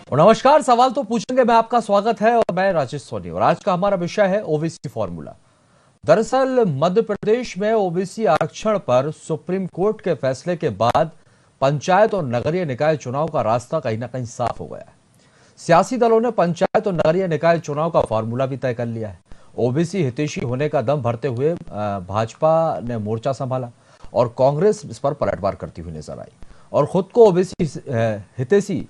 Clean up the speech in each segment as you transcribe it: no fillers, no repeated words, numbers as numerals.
और नमस्कार। सवाल तो पूछेंगे मैं, आपका स्वागत है और मैं राजेश सोनी। और आज का हमारा विषय है ओबीसी फॉर्मूला। दरअसल मध्य प्रदेश में ओबीसी आरक्षण पर सुप्रीम कोर्ट के फैसले के बाद पंचायत और नगरीय निकाय चुनाव का रास्ता कहीं ना कहीं साफ हो गया है। सियासी दलों ने पंचायत और नगरीय निकाय चुनाव का फॉर्मूला भी तय कर लिया है। ओबीसी हितैषी होने का दम भरते हुए भाजपा ने मोर्चा संभाला और कांग्रेस इस पर पलटवार करती हुई नजर आई और खुद को ओबीसी हितैषी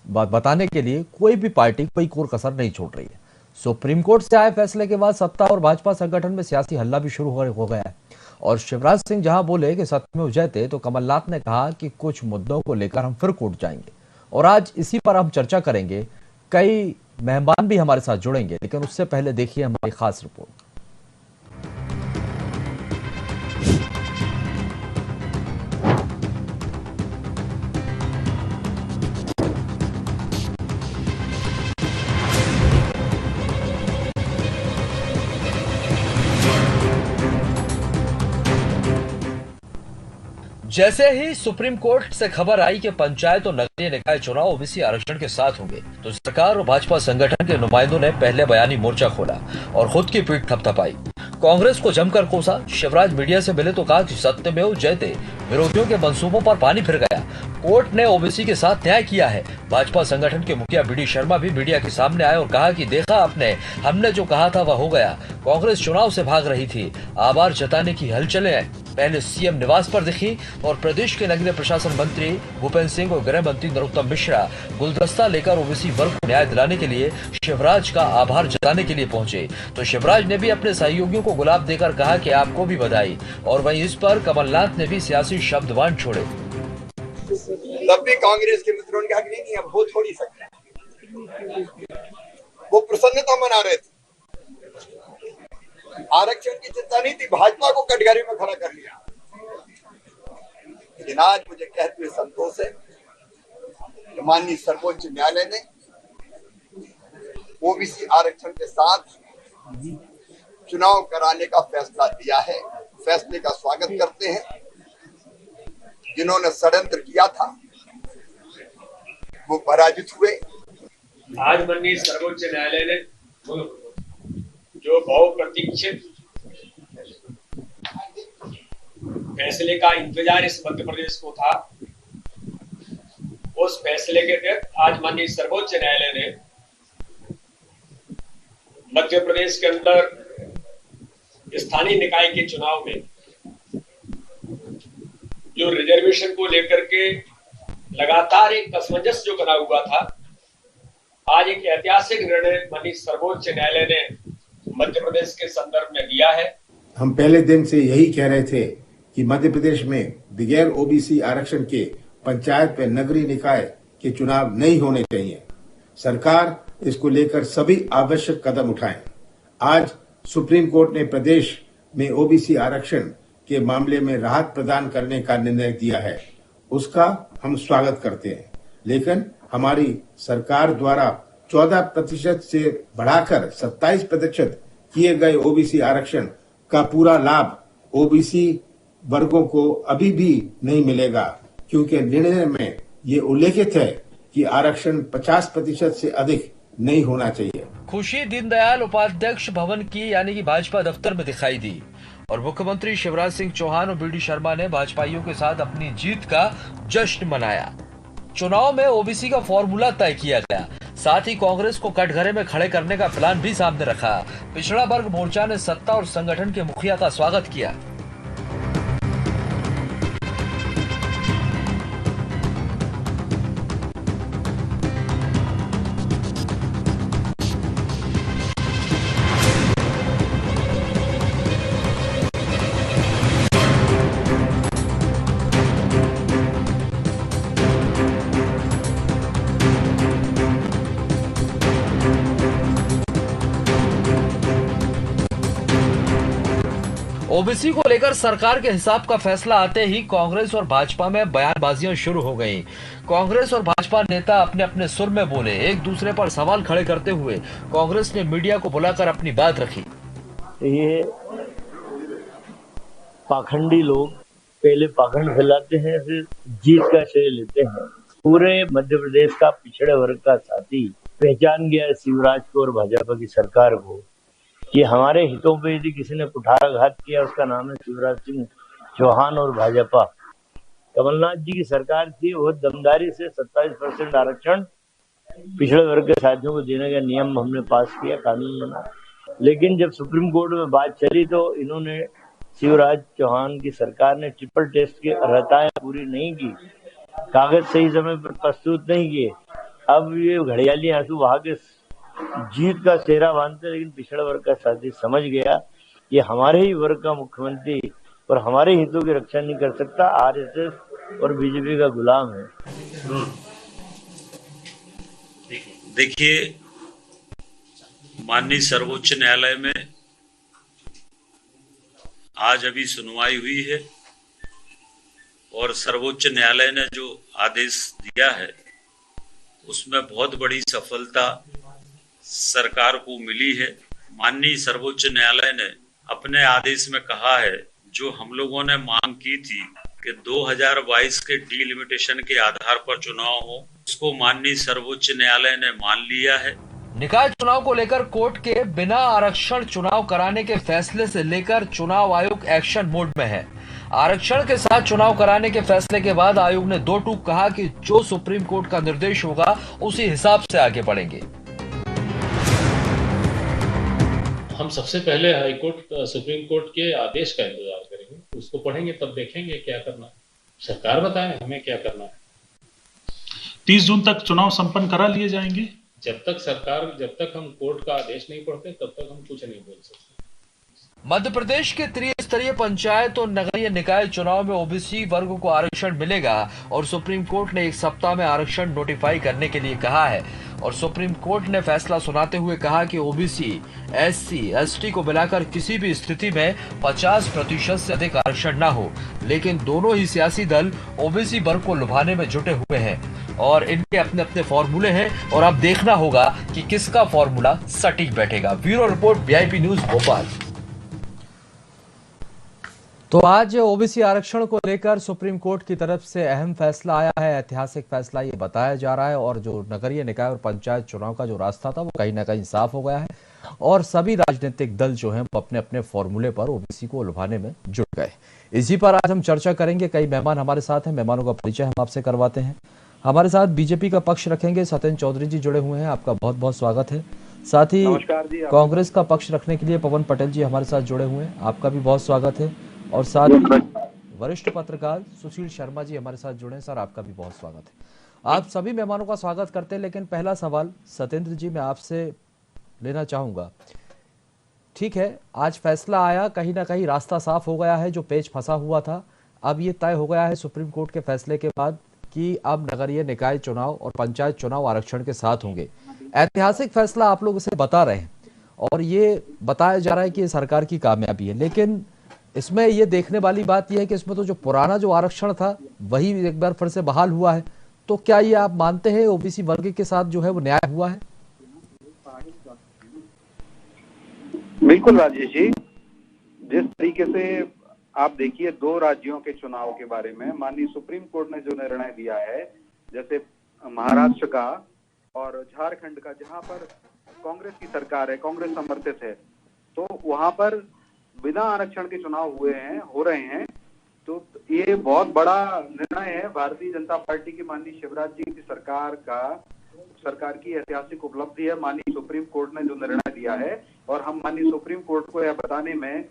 बताने के लिए कोई भी पार्टी कोई कोर कसर नहीं छोड़ रही है। सुप्रीम कोर्ट से आए फैसले के बाद सत्ता और भाजपा संगठन में सियासी हल्ला भी शुरू हो गया है और शिवराज सिंह जहां बोले कि सत्यमेव जयते, तो कमलनाथ ने कहा कि कुछ मुद्दों को लेकर हम फिर कोर्ट जाएंगे और आज इसी पर हम चर्चा करेंगे। कई मेहमान भी हमारे साथ जुड़ेंगे, लेकिन उससे पहले देखिए हमारी खास रिपोर्ट। जैसे ही सुप्रीम कोर्ट से खबर आई कि पंचायत और नगरीय निकाय चुनाव ओबीसी आरक्षण के साथ होंगे, तो सरकार और भाजपा संगठन के नुमाइंदों ने पहले बयानी मोर्चा खोला और खुद की पीठ थपथपाई। कांग्रेस को जमकर कोसा। शिवराज मीडिया से मिले तो कहा कि सत्यमेव जयते, विरोधियों के मंसूबों पर पानी फिर गया। कोर्ट ने ओबीसी के साथ न्याय किया है। भाजपा संगठन के मुखिया बीडी शर्मा भी मीडिया के सामने आए और कहा कि देखा आपने, हमने जो कहा था वह हो गया। कांग्रेस चुनाव से भाग रही थी, आभार जताने की हलचलें पहले सीएम निवास पर दिखी और प्रदेश के नगरीय प्रशासन मंत्री भूपेंद्र सिंह और गृह मंत्री नरोत्तम मिश्रा गुलदस्ता लेकर ओबीसी वर्ग को न्याय दिलाने के लिए शिवराज का आभार जताने के लिए पहुंचे। तो शिवराज ने भी अपने सहयोगियों को गुलाब देकर कहा कि आपको भी बधाई। और वहीं इस पर कमलनाथ ने भी सियासी शब्दवान छोड़े। तब भी कांग्रेस के मित्रों ने कहा कि नहीं, अब हो थोड़ी सकता है। वो प्रसन्नता मना रहे थे, आरक्षण की चिंता नहीं थी, भाजपा को कटघरे में खड़ा कर लिया। लेकिन आज मुझे कहते हुए संतोष है कि माननीय सर्वोच्च न्यायालय ने ओबीसी आरक्षण के साथ चुनाव कराने का फैसला दिया है। फैसले का स्वागत करते हैं। जिन्होंने षड्यंत्र किया था वो पराजित हुए। आज माननीय सर्वोच्च न्यायालय ने जो बहुप्रतीक्षित फैसले का इंतजार इस मध्य प्रदेश को था, उस फैसले के तहत आज माननीय सर्वोच्च न्यायालय ने मध्य प्रदेश के अंदर स्थानीय निकाय के चुनाव में जो रिजर्वेशन को लेकर के लगातार एक असमंजस जो बना हुआ था, आज एक ऐतिहासिक निर्णय माननीय सर्वोच्च न्यायालय ने मध्य प्रदेश के संदर्भ में दिया है। हम पहले दिन से यही कह रहे थे कि मध्य प्रदेश में बगैर ओबीसी आरक्षण के पंचायत व नगरीय निकाय के चुनाव नहीं होने चाहिए। सरकार इसको लेकर सभी आवश्यक कदम उठाए। आज सुप्रीम कोर्ट ने प्रदेश में ओबीसी आरक्षण के मामले में राहत प्रदान करने का निर्णय दिया है, उसका हम स्वागत करते हैं। लेकिन हमारी सरकार द्वारा 14% से बढ़ाकर 27% किए गए ओबीसी आरक्षण का पूरा लाभ ओबीसी वर्गों को अभी भी नहीं मिलेगा, क्योंकि निर्णय में ये उल्लेखित है कि आरक्षण 50% से अधिक नहीं होना चाहिए। खुशी दीनदयाल उपाध्यक्ष भवन की यानी कि भाजपा दफ्तर में दिखाई दी और मुख्यमंत्री शिवराज सिंह चौहान और बीडी शर्मा ने भाजपाइयों के साथ अपनी जीत का जश्न मनाया। चुनाव में ओबीसी का फॉर्मूला तय किया गया, साथ ही कांग्रेस को कटघरे में खड़े करने का प्लान भी सामने रखा। पिछड़ा वर्ग मोर्चा ने सत्ता और संगठन के मुखिया का स्वागत किया। ओबीसी को लेकर सरकार के हिसाब का फैसला आते ही कांग्रेस और भाजपा में बयानबाजियां शुरू हो गईं। कांग्रेस और भाजपा नेता अपने अपने सुर में बोले, एक दूसरे पर सवाल खड़े करते हुए कांग्रेस ने मीडिया को बुलाकर अपनी बात रखी। ये पाखंडी लोग पहले पाखंड फैलाते हैं, फिर जीत का श्रेय लेते हैं। पूरे मध्य प्रदेश का पिछड़े वर्ग का साथी पहचान गया शिवराज को और भाजपा की सरकार को कि हमारे हितों पे यदि किसी ने कुठाराघात किया उसका नाम है शिवराज सिंह चौहान और भाजपा। कमलनाथ जी की सरकार थी, वो दमदारी से 27% आरक्षण पिछड़े वर्ग के साथियों को देने का नियम हमने पास किया, कानून बना। लेकिन जब सुप्रीम कोर्ट में बात चली तो इन्होंने शिवराज चौहान की सरकार ने ट्रिपल टेस्ट की अर्हताएं पूरी नहीं की, कागज सही समय पर प्रस्तुत नहीं किए। अब ये घड़ियाली आंसू वहां के जीत का सेहरा बांधते, लेकिन पिछड़ा वर्ग का साथी समझ गया कि हमारे ही वर्ग का मुख्यमंत्री और हमारे हितों की रक्षा नहीं कर सकता, आरएसएस और बीजेपी का गुलाम है। देखिए, माननीय सर्वोच्च न्यायालय में आज अभी सुनवाई हुई है और सर्वोच्च न्यायालय ने जो आदेश दिया है उसमें बहुत बड़ी सफलता सरकार को मिली है। माननीय सर्वोच्च न्यायालय ने अपने आदेश में कहा है, जो हम लोगों ने मांग की थी कि 2022 के डिलिमिटेशन के आधार पर चुनाव हो, उसको माननीय सर्वोच्च न्यायालय ने मान लिया है। निकाय चुनाव को लेकर कोर्ट के बिना आरक्षण चुनाव कराने के फैसले से लेकर चुनाव आयोग एक्शन मोड में है। आरक्षण के साथ चुनाव कराने के फैसले के बाद आयोग ने दो टूक कहा कि जो सुप्रीम कोर्ट का निर्देश होगा उसी हिसाब से आगे बढ़ेंगे। हम सबसे पहले हाईकोर्ट सुप्रीम कोर्ट के आदेश का इंतजार करेंगे, उसको पढ़ेंगे, तब देखेंगे क्या करना है। सरकार बताए हमें क्या करना है। 30 जून तक चुनाव संपन्न करा लिए जाएंगे। जब तक हम कोर्ट का आदेश नहीं पढ़ते तब तक हम कुछ नहीं बोल सकते। मध्य प्रदेश के त्रिस्तरीय पंचायत और नगरीय निकाय चुनाव में ओबीसी वर्ग को आरक्षण मिलेगा और सुप्रीम कोर्ट ने एक सप्ताह में आरक्षण नोटिफाई करने के लिए कहा है। और सुप्रीम कोर्ट ने फैसला सुनाते हुए कहा कि ओबीसी, एससी, एसटी को मिलाकर किसी भी स्थिति में 50% से अधिक आरक्षण न हो। लेकिन दोनों ही सियासी दल ओबीसी वर्ग को लुभाने में जुटे हुए हैं और इनके अपने अपने फॉर्मूले हैं और अब देखना होगा कि किसका फॉर्मूला सटीक बैठेगा। Bureau report, VIP news, Bhopal. तो आज ओबीसी आरक्षण को लेकर सुप्रीम कोर्ट की तरफ से अहम फैसला आया है, ऐतिहासिक फैसला ये बताया जा रहा है। और जो नगरीय निकाय और पंचायत चुनाव का जो रास्ता था वो कहीं ना कहीं साफ हो गया है और सभी राजनीतिक दल जो हैं वो अपने अपने फॉर्मूले पर ओबीसी को लुभाने में जुट गए। इसी पर आज हम चर्चा करेंगे। कई मेहमान हमारे साथ हैं, मेहमानों का परिचय हम आपसे करवाते हैं। हमारे साथ बीजेपी का पक्ष रखेंगे सत्येंद्र चौधरी जी जुड़े हुए हैं, आपका बहुत बहुत स्वागत है। साथ ही कांग्रेस का पक्ष रखने के लिए पवन पटेल जी हमारे साथ जुड़े हुए हैं, आपका भी बहुत स्वागत है। और साथ ही वरिष्ठ पत्रकार सुशील शर्मा जी हमारे साथ जुड़े हैं, सर आपका भी बहुत स्वागत है। आप सभी मेहमानों का स्वागत करते हैं, लेकिन पहला सवाल सत्येंद्र जी मैं आपसे लेना चाहूंगा। ठीक है, आज फैसला आया, कहीं ना कहीं रास्ता साफ हो गया है, जो पेच फंसा हुआ था अब ये तय हो गया है सुप्रीम कोर्ट के फैसले के बाद कि अब नगरीय निकाय चुनाव और पंचायत चुनाव आरक्षण के साथ होंगे। ऐतिहासिक फैसला आप लोग इसे बता रहे हैं और ये बताया जा रहा है कि ये सरकार की कामयाबी है, लेकिन इसमें ये देखने वाली बात यह है कि इसमें तो जो पुराना जो आरक्षण था वही एक बार फिर से बहाल हुआ है। तो क्या ये आप मानते हैं ओबीसी वर्ग के साथ जो है वो न्याय हुआ है? बिल्कुल राजेश जी, जिस तरीके से आप देखिए 2 राज्यों के चुनाव के बारे में माननीय सुप्रीम कोर्ट ने जो निर्णय दिया है, जैसे महाराष्ट्र का और झारखंड का, जहां पर कांग्रेस की सरकार है, कांग्रेस समर्थित है, तो वहां पर बिना आरक्षण के चुनाव हो रहे हैं। तो ये बहुत बड़ा निर्णय है भारतीय जनता पार्टी की माननीय शिवराज जी की सरकार की ऐतिहासिक उपलब्धि है। माननीय सुप्रीम कोर्ट ने जो निर्णय दिया है और हम माननीय सुप्रीम कोर्ट को यह बताने में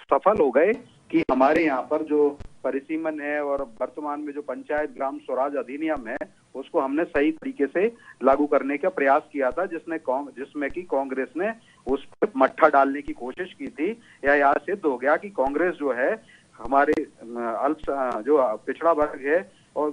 सफल हो गए कि हमारे यहाँ पर जो परिसीमन है और वर्तमान में जो पंचायत ग्राम स्वराज अधिनियम है उसको हमने सही तरीके से लागू करने का प्रयास किया था, जिसमें कि कांग्रेस ने उस पर मट्ठा डालने की कोशिश की थी। यह सिद्ध हो गया कि कांग्रेस जो है हमारे जो पिछड़ा वर्ग है और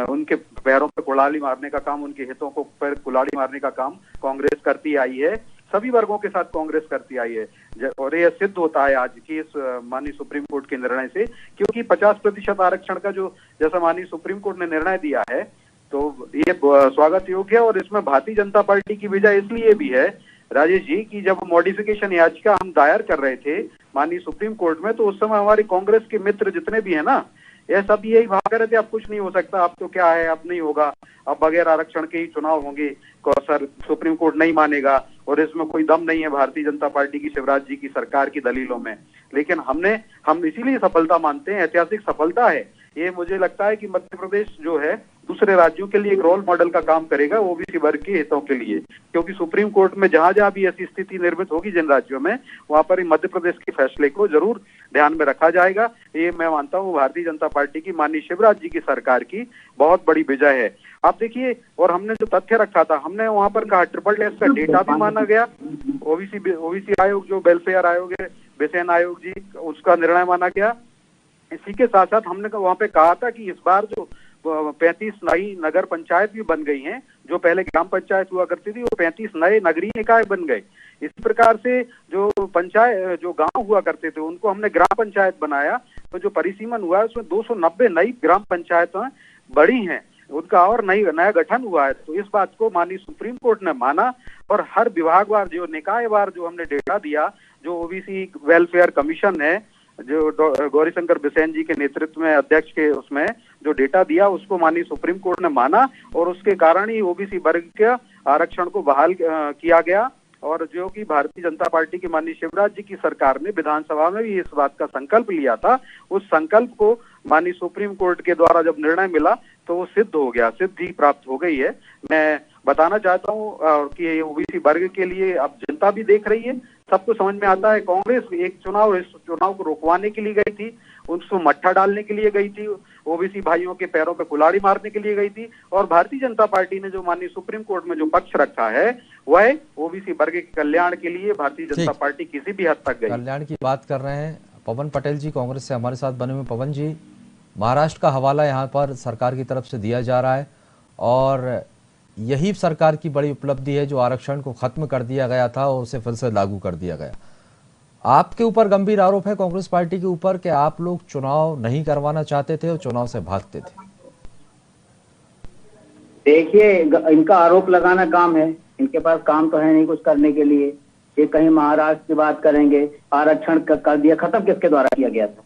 उनके पैरों पर कुल्हाड़ी मारने का काम, उनके हितों को पर कुल्हाड़ी मारने का काम कांग्रेस करती आई है, सभी वर्गों के साथ कांग्रेस करती आई है। और यह सिद्ध होता है आज की इस माननीय सुप्रीम कोर्ट के निर्णय से, क्योंकि 50% आरक्षण का जो जैसा माननीय सुप्रीम कोर्ट ने निर्णय दिया है तो ये स्वागत योग्य है। और इसमें भारतीय जनता पार्टी की वजह इसलिए भी है राजेश जी कि जब मॉडिफिकेशन याचिका हम दायर कर रहे थे माननीय सुप्रीम कोर्ट में, तो उस समय हमारे कांग्रेस के मित्र जितने भी है ना, ये सब यही भाग रहे थे, अब कुछ नहीं हो सकता, अब तो क्या है, अब नहीं होगा, अब बगैर आरक्षण के ही चुनाव होंगे, सर सुप्रीम कोर्ट नहीं मानेगा, और इसमें कोई दम नहीं है भारतीय जनता पार्टी की, शिवराज जी की सरकार की दलीलों में। लेकिन हम इसीलिए सफलता मानते हैं, ऐतिहासिक सफलता है ये। मुझे लगता है कि मध्य प्रदेश जो है दूसरे राज्यों के लिए एक रोल मॉडल का काम करेगा ओबीसी वर्ग के हितों के लिए, क्योंकि सुप्रीम कोर्ट में जहां जहां भी ऐसी स्थिति निर्मित होगी जिन राज्यों में, वहां पर मध्य प्रदेश के फैसले को जरूर ध्यान में रखा जाएगा। ये मैं मानता हूँ भारतीय जनता पार्टी की, माननीय शिवराज जी की सरकार की बहुत बड़ी विजय है। आप देखिए, और हमने जो तथ्य रखा था, हमने वहां पर कहा ट्रिपल टेस्ट का डेटा भी माना गया, ओबीसी आयोग जो वेलफेयर आयोग है, बेसेन आयोग जी, उसका निर्णय माना गया। इसी के साथ साथ हमने वहां पे कहा था कि इस बार जो 35 नई नगर पंचायत भी बन गई हैं, जो पहले ग्राम पंचायत हुआ करती थी, वो 35 नए नगरीय निकाय बन गए। इसी प्रकार से जो गांव हुआ करते थे उनको हमने ग्राम पंचायत बनाया, तो जो परिसीमन हुआ है उसमें 290 नई ग्राम पंचायतें बढ़ी हैं, उनका और नया गठन हुआ है। तो इस बात को माननीय सुप्रीम कोर्ट ने माना, और हर विभागवार जो निकायवार जो हमने डेटा दिया, जो ओबीसी वेलफेयर कमीशन है, जो गौरीशंकर बिसेन जी के नेतृत्व में अध्यक्ष के उसमें जो डेटा दिया, उसको माननीय सुप्रीम कोर्ट ने माना, और उसके कारण ही ओबीसी वर्ग के आरक्षण को बहाल किया गया। और जो कि भारतीय जनता पार्टी की माननीय शिवराज जी की सरकार ने विधानसभा में भी इस बात का संकल्प लिया था, उस संकल्प को माननीय सुप्रीम कोर्ट के द्वारा जब निर्णय मिला तो वो सिद्ध हो गया, सिद्धि प्राप्त हो गई है। मैं बताना चाहता हूँ कि ओबीसी वर्ग के लिए अब जनता भी देख रही है, सबको समझ में आता है। कांग्रेस इस चुनाव को रुकवाने के लिए गई थी, उसको मट्ठा डालने के लिए गई थी, ओबीसी भाइयों के पैरों पे कुल्हाड़ी मारने के लिए गई थी, और भारतीय जनता पार्टी ने जो माननीय सुप्रीम कोर्ट में जो पक्ष रखा है वह ओबीसी वर्ग के कल्याण के लिए भारतीय जनता पार्टी किसी भी हद तक गई। कल्याण की बात कर रहे हैं पवन पटेल जी, कांग्रेस से हमारे साथ बने हुए। पवन जी, महाराष्ट्र का हवाला यहाँ पर सरकार की तरफ से दिया जा रहा है, और यही सरकार की बड़ी उपलब्धि है जो आरक्षण को खत्म कर दिया गया था और उसे फिर से लागू कर दिया गया। आपके ऊपर गंभीर आरोप है कांग्रेस पार्टी के ऊपर कि आप लोग चुनाव नहीं करवाना चाहते थे और चुनाव से भागते थे। देखिए, इनका आरोप लगाना काम है, इनके पास काम तो है नहीं कुछ करने के लिए। ये कहीं महाराष्ट्र की बात करेंगे, आरक्षण कर दिया, खत्म किसके द्वारा किया गया था?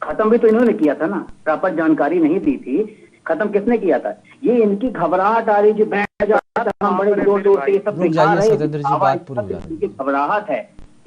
खत्म भी तो इन्होंने किया था ना, प्रॉपर जानकारी नहीं दी थी, खत्म किसने किया था? ये इनकी घबराहट आ रही जो बड़े जोर जोर से ये सब घबराहट है,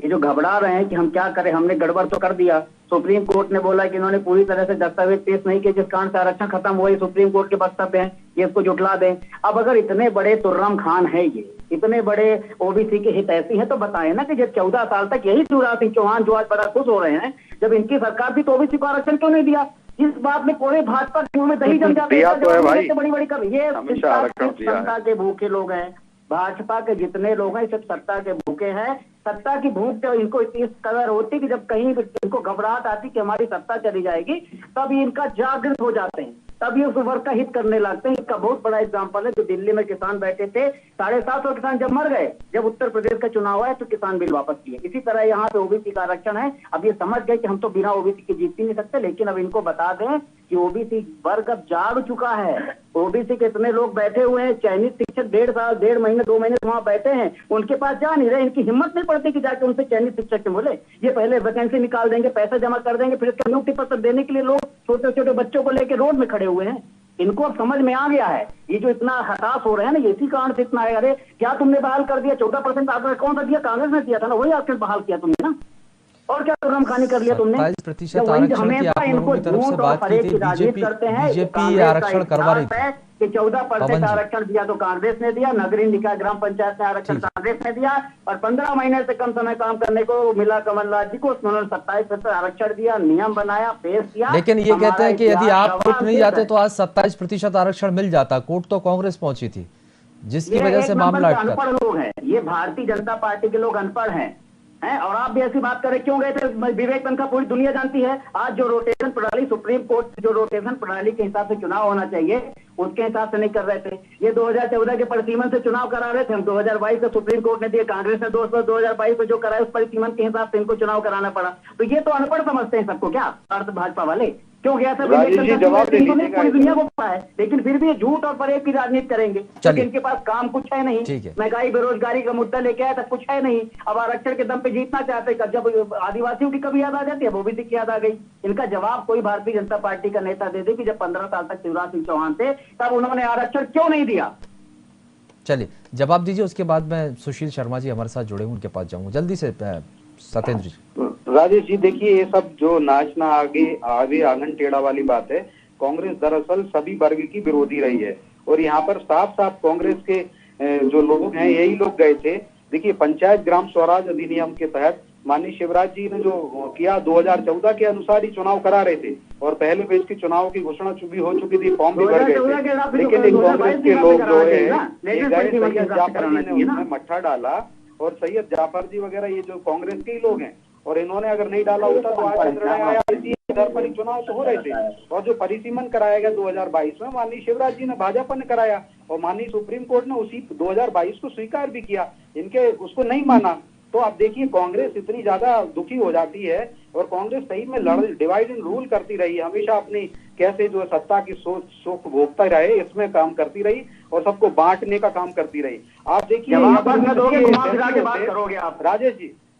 ये जो घबरा रहे हैं कि हम क्या करें, हमने गड़बड़ तो कर दिया। सुप्रीम कोर्ट ने बोला कि इन्होंने पूरी तरह से दस्तावेज पेश नहीं किए, जिस कारण से आरक्षण खत्म हुआ। ये सुप्रीम कोर्ट के वक्तव्य हैं, ये इसको जुटला दें। अब अगर इतने बड़े तुर्रम खान है, ये इतने बड़े ओबीसी के हितैषी हैं, तो बताएं ना कि जब 14 साल तक यही शिवराज सिंह चौहान जो आज बड़ा खुश हो रहे हैं, जब इनकी सरकार थी तो ओबीसी को आरक्षण क्यों नहीं दिया? इस बात में पूरे भाजपा के मुंह में दही जम जाते हैं। बड़ी कर ये सत्ता के भूखे लोग हैं, भाजपा के जितने लोग हैं सब सत्ता के भूखे हैं। सत्ता की भूख तो इनको इस कदर होती कि जब कहीं इनको घबराहट आती कि हमारी सत्ता चली जाएगी, तब इनका जागृत हो जाते हैं, तब ये उस वर्ग का हित करने लगते हैं। इसका बहुत बड़ा एग्जाम्पल है, जो दिल्ली में किसान बैठे थे, 750 किसान जब मर गए, जब उत्तर प्रदेश का चुनाव आया तो किसान बिल वापस किए। इसी तरह यहाँ पे ओबीसी का आरक्षण है। अब ये समझ गए कि हम तो बिना ओबीसी के जीत ही नहीं सकते, लेकिन अब इनको बता दें कि ओबीसी वर्ग अब जाग चुका है। ओबीसी के इतने लोग बैठे हुए हैं, चयनित शिक्षक 1.5 महीने 2 महीने वहां बैठे हैं, उनके पास जा नहीं रहे, इनकी हिम्मत नहीं पड़ती कि जाके उनसे चयनित शिक्षक से बोले। ये पहले वैकेंसी निकाल देंगे, पैसा जमा कर देंगे, फिर इसका नियुक्ति पत्र देने के लिए लोग छोटे छोटे बच्चों को लेकर रोड में खड़े हुए हैं। इनको अब समझ में आ गया है, ये जो इतना हताश हो रहे हैं ना, इसी कारण से इतना है। अरे क्या तुमने बहाल कर दिया? 14% आरक्षण कौन सा दिया? कांग्रेस ने दिया था ना, वही आरक्षण बहाल किया तुमने ना, और क्या तुर्रम खानी कर लिया तुमने? 27% आरक्षण की आप लोगों की तरफ से बात की थी, बीजेपी आरक्षण करवा रही थी कि 14% आरक्षण दिया तो कांग्रेस ने दिया, नगरीय निकाय ग्राम पंचायत में आरक्षण कांग्रेस ने दिया, और 15 महीने से कम समय काम करने को मिला कमलनाथ जी को, उन्होंने 27% आरक्षण दिया, नियम बनाया, पेश किया। लेकिन ये कहते हैं कि यदि आप कोर्ट नहीं जाते तो आज 27% आरक्षण मिल जाता। कोर्ट तो कांग्रेस पहुंची थी, जिसकी वजह से मामला अनपढ़ लोग हैं, ये भारतीय जनता पार्टी के लोग अनपढ़ हैं। और आप भी ऐसी बात करें, क्यों गए थे? विवेक तनखा पूरी दुनिया जानती है। आज जो रोटेशन प्रणाली, सुप्रीम कोर्ट जो रोटेशन प्रणाली के हिसाब से चुनाव होना चाहिए, उसके हिसाब से नहीं कर रहे थे। ये 2014 के परिसीमन से चुनाव करा रहे थे हम, 2022 से सुप्रीम कोर्ट ने दिए, कांग्रेस ने 2022 में जो कराया उस परिसीमन के हिसाब से इनको चुनाव कराना पड़ा। तो ये तो अनपढ़ समझते हैं सबको क्या अर्थ भाजपा वाले, क्यों गया सब पूरी दुनिया को पता है, लेकिन फिर भी ये झूठ और फरेब की राजनीति करेंगे क्योंकि इनके पास काम कुछ है नहीं। महंगाई बेरोजगारी का मुद्दा लेके आया था, कुछ है नहीं। अब आरक्षण के दम पे जीतना चाहते, जब आदिवासियों की कभी याद आ जाती है, ओबीसी की याद आ गई। इनका जवाब कोई भारतीय जनता पार्टी का नेता दे दे कि जब 15 साल तक शिवराज सिंह चौहान थे तब उन्होंने आरक्षण क्यों नहीं दिया। चलिए जवाब दीजिए, उसके बाद मैं सुशील शर्मा जी हमारे साथ जुड़े हैं उनके पास जाऊंगा। जल्दी से सत्येंद्र जी। राजेश जी देखिए, ये सब जो नाचना आगे आंगन टेढ़ा वाली बात है। कांग्रेस दरअसल सभी वर्ग की विरोधी रही है और यहाँ पर साफ साफ कांग्रेस के जो लोग हैं यही लोग गए थे। देखिए, पंचायत ग्राम स्वराज अधिनियम के तहत माननीय शिवराज जी ने जो किया 2014 के अनुसार ही चुनाव करा रहे थे और पहले फेज के चुनाव की घोषणा भी हो चुकी थी, फॉर्म भी भर गए थे, लेकिन इन कांग्रेस के लोग जो है जाफर जी ने उसमें मट्ठा डाला और सैयद जाफर जी वगैरह ये जो कांग्रेस के ही लोग हैं, और इन्होंने अगर नहीं डाला होता तो आज निर्णय आया इधर पर ही चुनाव तो हो रहे थे। और जो परिसीमन कराया गया 2022 में माननीय शिवराज जी ने भाजपा ने कराया और माननीय सुप्रीम कोर्ट ने उसी 2022 को स्वीकार भी किया, इनके उसको नहीं माना। तो आप देखिए कांग्रेस इतनी ज्यादा दुखी हो जाती है और कांग्रेस सही में डिवाइड एंड रूल करती रही, हमेशा अपनी कैसे जो सत्ता की सोच भोगता रहे इसमें काम करती रही और सबको बांटने का काम करती रही। आप देखिए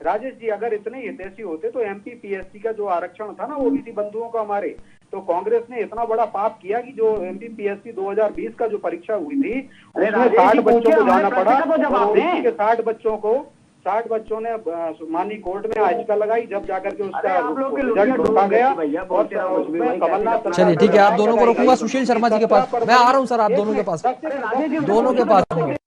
राजेश जी अगर इतने हितैषी होते तो एमपीपीएससी का जो आरक्षण था ना ओबीसी बंधुओं का हमारे, तो कांग्रेस ने इतना बड़ा पाप किया कि जो एमपीपीएससी 2020 का जो परीक्षा हुई थी उसमें 60 बच्चों को जाना पड़ा और ओबीसी के 60 बच्चों ने माननीय कोर्ट में याचिका लगाई, जब जाकर के उसका रिजल्ट रोका गया और कमलनाथ। चलिए ठीक है, आप दोनों को रोकूंगा सुशील शर्मा जी के पास। मैं आ रहा हूँ सर आप दोनों के पास,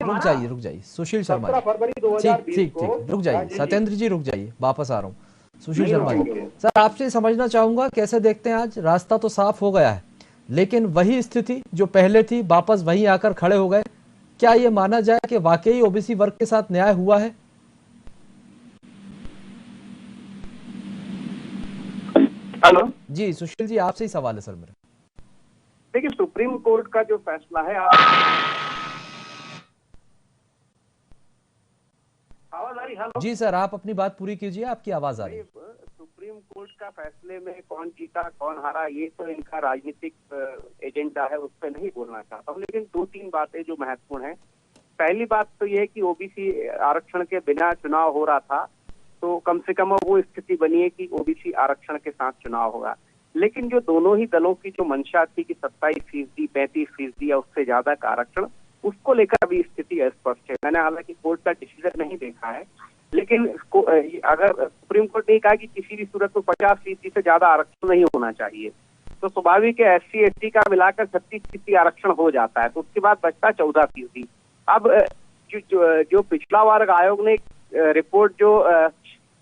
रुक जाइए सुशील शर्मा जी, ठीक रुक जाइए, सत्येंद्र जी रुक जाइए, वापस आ रहा हूँ। सुशील शर्मा जी सर आपसे समझना चाहूंगा कैसे देखते हैं, आज रास्ता तो साफ हो गया है लेकिन वही स्थिति जो पहले थी वापस वहीं आकर खड़े हो गए। क्या ये माना जाए कि वाकई ओबीसी वर्ग के साथ न्याय हुआ है? हेलो जी सुशील जी आपसे ही सवाल है सर मेरा। देखिए, सुप्रीम कोर्ट का जो फैसला है, आवाज आ रही? हेलो जी सर आप अपनी बात पूरी कीजिए, आपकी आवाज आ रही है। सुप्रीम कोर्ट का फैसले में कौन जीता कौन हारा ये तो इनका राजनीतिक एजेंडा है, उस पर नहीं बोलना चाहता हूँ, लेकिन 2-3 बातें जो महत्वपूर्ण है। पहली बात तो ये है कि ओबीसी आरक्षण के बिना चुनाव हो रहा था तो कम से कम वो स्थिति बनी है कि ओबीसी आरक्षण के साथ चुनाव होगा। लेकिन जो दोनों ही दलों की जो मंशा थी कि 27%, 35% या उससे ज्यादा का आरक्षण, उसको लेकर अभी स्थिति अस्पष्ट है। मैंने हालांकि कोर्ट का डिसीजन नहीं देखा है, लेकिन अगर सुप्रीम कोर्ट ने कहा कि किसी भी सूरत में 50% से ज्यादा आरक्षण नहीं होना चाहिए, तो स्वाभाविक है SC/ST का मिलाकर 36% आरक्षण हो जाता है, तो उसके बाद बचता 14%। अब जो पिछला वर्ग आयोग ने रिपोर्ट जो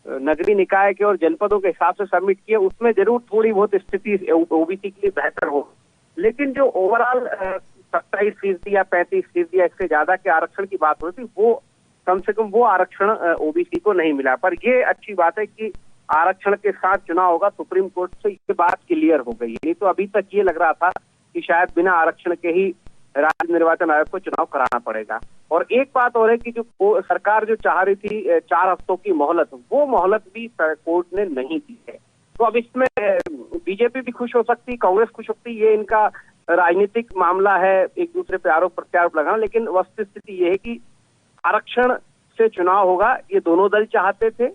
नगरीय निकाय के और जनपदों के हिसाब से सबमिट किया, उसमें जरूर थोड़ी बहुत स्थिति ओबीसी के लिए बेहतर हो, लेकिन जो ओवरऑल 27% या 35% या इससे ज्यादा के आरक्षण की बात होती, वो कम से कम वो आरक्षण ओबीसी को नहीं मिला। पर ये अच्छी बात है कि आरक्षण के साथ चुनाव होगा, सुप्रीम कोर्ट से ये बात क्लियर हो गई है। नहीं तो अभी तक ये लग रहा था कि शायद बिना आरक्षण के ही राज्य निर्वाचन आयोग को चुनाव कराना पड़ेगा। और एक बात और है कि जो सरकार जो चाह रही थी 4 हफ्तों की मोहलत, वो मोहलत भी कोर्ट ने नहीं दी है। तो अब इसमें बीजेपी भी खुश हो सकती, कांग्रेस खुश हो सकती, ये इनका राजनीतिक मामला है, एक दूसरे पे आरोप प्रत्यारोप लगाना। लेकिन वस्तु स्थिति ये है कि आरक्षण से चुनाव होगा, ये दोनों दल चाहते थे।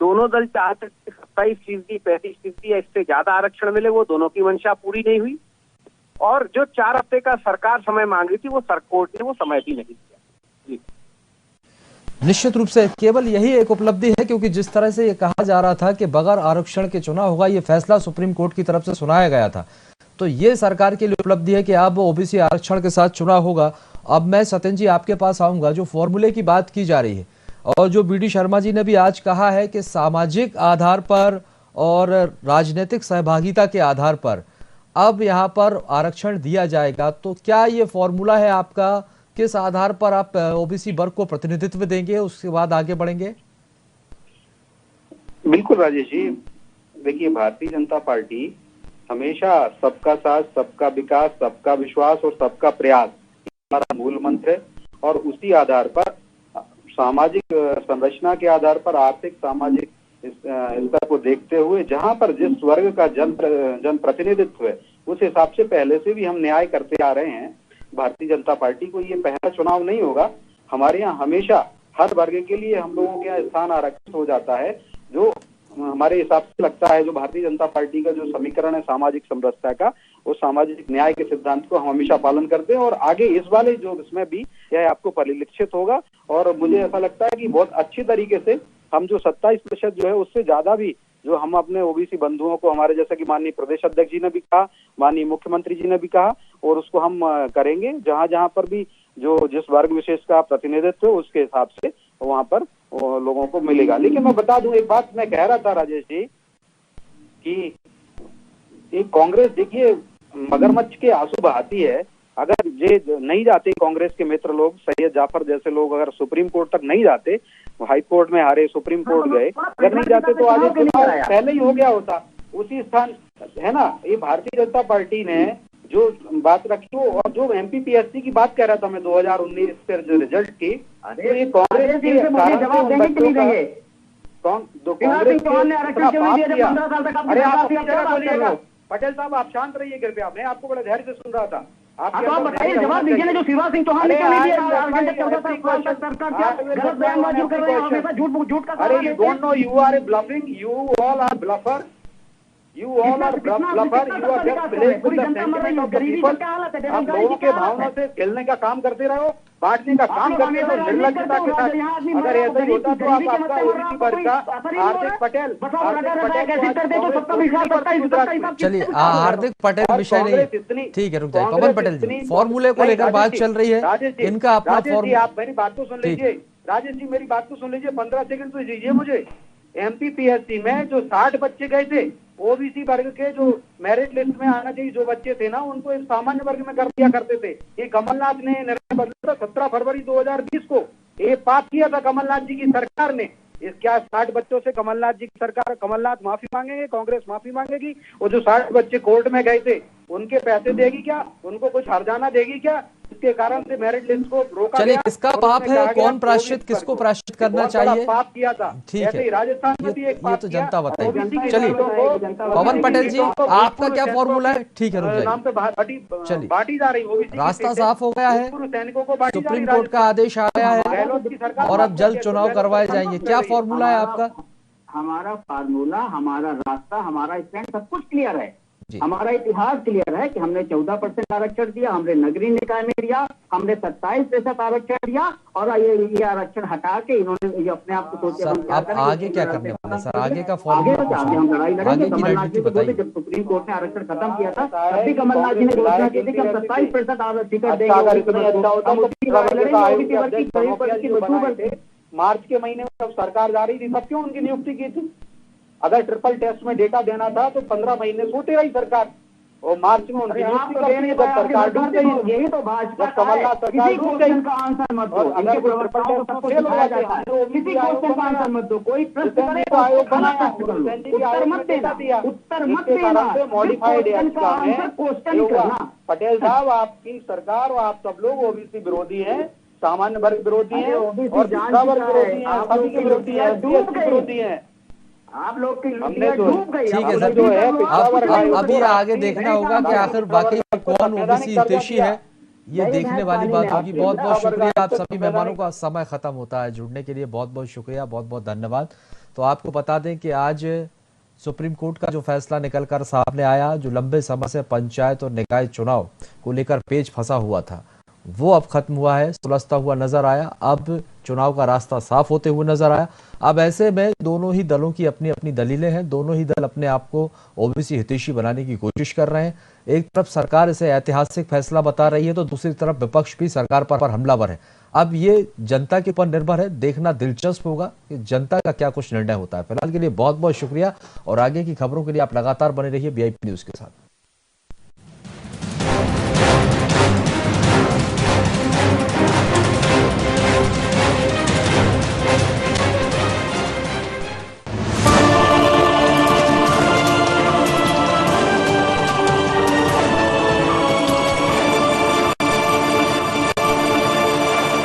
दोनों दल चाहते थे 27%, 35% या इससे ज्यादा आरक्षण मिले, वो दोनों की मंशा पूरी नहीं हुई। और जो 4 हफ्ते का सरकार समय मांग रही थी, वो कोर्ट ने वो समय भी नहीं दिया। निश्चित रूप से केवल यही एक उपलब्धि है, क्योंकि जिस तरह से ये कहा जा रहा था कि बगैर आरक्षण के चुनाव होगा, ये फैसला सुप्रीम कोर्ट की तरफ से सुनाया गया था, तो ये सरकार के लिए उपलब्धि है कि अब ओबीसी आरक्षण के साथ चुनाव होगा। अब मैं सत्येंद्र जी आपके पास आऊंगा, जो फॉर्मूले की बात की जा रही है और जो बीडी शर्मा जी ने भी आज कहा है कि सामाजिक आधार पर और राजनीतिक सहभागिता के आधार पर अब यहाँ पर आरक्षण दिया जाएगा, तो क्या ये फॉर्मूला है आपका? किस आधार पर आप ओबीसी वर्ग को प्रतिनिधित्व देंगे, उसके बाद आगे बढ़ेंगे? बिल्कुल राजेश जी, देखिए भारतीय जनता पार्टी हमेशा सबका साथ, सबका विकास, सबका विश्वास और सबका प्रयास हमारा मूल मंत्र है और उसी आधार पर सामाजिक संरचना के आधार पर आर्थिक सामाजिक स्तर को देखते हुए जहां पर जिस वर्ग का जन प्रतिनिधित्व है उस हिसाब से पहले से भी हम न्याय करते आ रहे हैं। भारतीय जनता पार्टी को ये पहला चुनाव नहीं होगा। हमारे यहाँ हमेशा हर वर्ग के लिए हम लोगों के यहाँ स्थान आरक्षित हो जाता है, जो हमारे हिसाब से लगता है जो भारतीय जनता पार्टी का जो समीकरण है सामाजिक समरसता का, वो सामाजिक न्याय के सिद्धांत को हम हमेशा पालन करते हैं और आगे इस वाले जो इसमें भी यह आपको परिलक्षित होगा। और मुझे ऐसा लगता है कि बहुत अच्छी तरीके से हम जो 27% जो है उससे ज्यादा भी जो हम अपने ओबीसी बंधुओं को, हमारे जैसा कि माननीय प्रदेश अध्यक्ष जी ने भी कहा, माननीय मुख्यमंत्री जी ने भी कहा, और उसको हम करेंगे जहां जहां पर भी जो जिस वर्ग विशेष का प्रतिनिधित्व है उसके हिसाब से वहां पर लोगों को मिलेगा। लेकिन मैं बता दूं एक बात मैं कह रहा था राजेश जी कि एक कांग्रेस देखिए मगरमच्छ के आंसू बहाती है। अगर ये नहीं जाते कांग्रेस के मित्र लोग, सैयद जाफर जैसे लोग अगर सुप्रीम कोर्ट तक नहीं जाते, हाई कोर्ट में हारे, सुप्रीम कोर्ट गए, अगर नहीं जाते तो आज पहले ही हो गया होता उसी स्थान है ना। ये भारतीय जनता पार्टी ने जो बात रखी और जो MPPSC की बात कह रहा था मैं 2019 के रिजल्ट की, तो ये कांग्रेस के जवाब देने के लिए देंगे। कांग्रेस अरे आप पटेल साहब आप शांत रहिए कृपया, मैं आपको बड़ा धैर्य से सुन रहा था। आप बताइए जवाब दीजिए ना, जो शिवराज सिंह चौहान अरे you don't know, you are bluffing, you all are bluffer, you all are bluffer, you are just playing with the sentiment of the people। आप लोगों के भावनाओं से खेलने का काम करते रहो, बांटने का काम करते रहो निर्लज्जता के साथ। अगर ऐसा ही होता तो आप आपका ओबीसी वर्ग का हार्दिक पटेल चलिए हार्दिक पटेल विषय नहीं, ठीक है रुक जाइए। पवन पटेल जी, फॉर्मूले को लेकर बात चल रही है, इनका अपना फॉर्मूला। आप मेरी बात तो सुन लीजिए राजेश जी, मेरी बात तो सुन लीजिए, 15 सेकंड तो दीजिए मुझे। MPPSC में जो 60 बच्चे गए थे ओबीसी वर्ग के, जो मेरिट लिस्ट में आना चाहिए जो बच्चे थे ना, उनको एक सामान्य वर्ग में कर दिया करते थे। ये कमलनाथ ने निर्णय बदला था 17 फरवरी 2020 को, ये पास किया था कमलनाथ जी की सरकार ने। इस क्या 60 बच्चों से कमलनाथ जी की सरकार, कमलनाथ माफी मांगेंगे, कांग्रेस माफी मांगेगी? और जो 60 बच्चे कोर्ट में गए थे उनके पैसे देगी क्या? उनको कुछ हर्जाना देगी क्या? इसके कारण से मेरिट लिस्ट को रोका। चलिए किसका पाप है, कौन प्रायश्चित, किसको प्रायश्चित करना चाहिए, पाप किया था, ठीक है, राजस्थान में भी एक ये तो जनता बताएगी। चलिए पवन पटेल जी, आपका क्या फॉर्मूला है? ठीक है रुक जाइए, चलिए बांटी जा रही, रास्ता साफ हो गया है, सैनिकों को सुप्रीम कोर्ट का आदेश आया है और अब जल्द चुनाव करवाए जाएंगे। क्या फॉर्मूला है आपका? हमारा फार्मूला, हमारा रास्ता, हमारा स्टैंड सब कुछ क्लियर है। हमारा इतिहास क्लियर है कि हमने 14% आरक्षण दिया, हमने नगरीय निकाय में दिया, हमने 27% आरक्षण दिया, और ये आरक्षण हटा के इन्होंने ये अपने आप को सोचे सर आप आगे क्या करने वाले सर? आगे का फॉर्मूला आगे हम लड़ाई लड़ेंगे। कमलनाथ जी बताइए, जब सुप्रीम कोर्ट ने आरक्षण खत्म किया था तब भी कमलनाथ जी ने घोषणा की थी कि हम 27% आरक्षण देंगे। मार्च के महीने में जब सरकार जा रही थी तब क्यों उनकी नियुक्ति की थी? अगर ट्रिपल टेस्ट में डेटा देना था तो 15 महीने सोते रही सरकार, और मार्च में उनकी नियुक्ति कर दी जब सरकार डूब गई। यही तो भाजपा कमलनाथ सरकार डूब गई का आंसर मत दो, अगर ट्रिपल टेस्ट में फेल हो जाता है तो किसी क्वेश्चन का आंसर मत दो, कोई प्रश्न करे तो आयोग बनाया, उत्तर मत देना, उत्तर मत देना, मॉडिफाइड एक्ट का क्वेश्चन करना। पटेल साहब आपकी सरकार और आप सब लोग ओबीसी विरोधी हैं, सामान्य वर्ग विरोधी है, और दूसरा वर्ग विरोधी है, सभी के विरोधी है, विरोधी है। आप लोग की डूब गई। ठीक है सर, अब ये आगे देखना होगा कि आखिर वाकई कौन ओबीसी हितैषी है, ये देखने वाली बात होगी। बहुत बहुत शुक्रिया आप सभी मेहमानों का, समय खत्म होता है, जुड़ने के लिए बहुत बहुत शुक्रिया, बहुत बहुत धन्यवाद। तो आपको बता दें कि आज सुप्रीम कोर्ट का जो फैसला निकलकर सामने आया, जो लंबे समय से पंचायत और निकाय चुनाव को लेकर पेच फंसा हुआ था, वो अब खत्म हुआ है, सुलझता हुआ नजर आया। अब चुनाव का रास्ता साफ होते हुए नजर आया। अब ऐसे में दोनों ही दलों की अपनी अपनी दलीलें हैं, दोनों ही दल अपने आप को ओबीसी हितैषी बनाने की कोशिश कर रहे हैं। एक तरफ सरकार इसे ऐतिहासिक फैसला बता रही है तो दूसरी तरफ विपक्ष भी सरकार पर हमलावर है। अब ये जनता के ऊपर निर्भर है, देखना दिलचस्प होगा कि जनता का क्या कुछ निर्णय होता है। फिलहाल के लिए बहुत बहुत शुक्रिया और आगे की खबरों के लिए आप लगातार बने रहिए VIP न्यूज के साथ।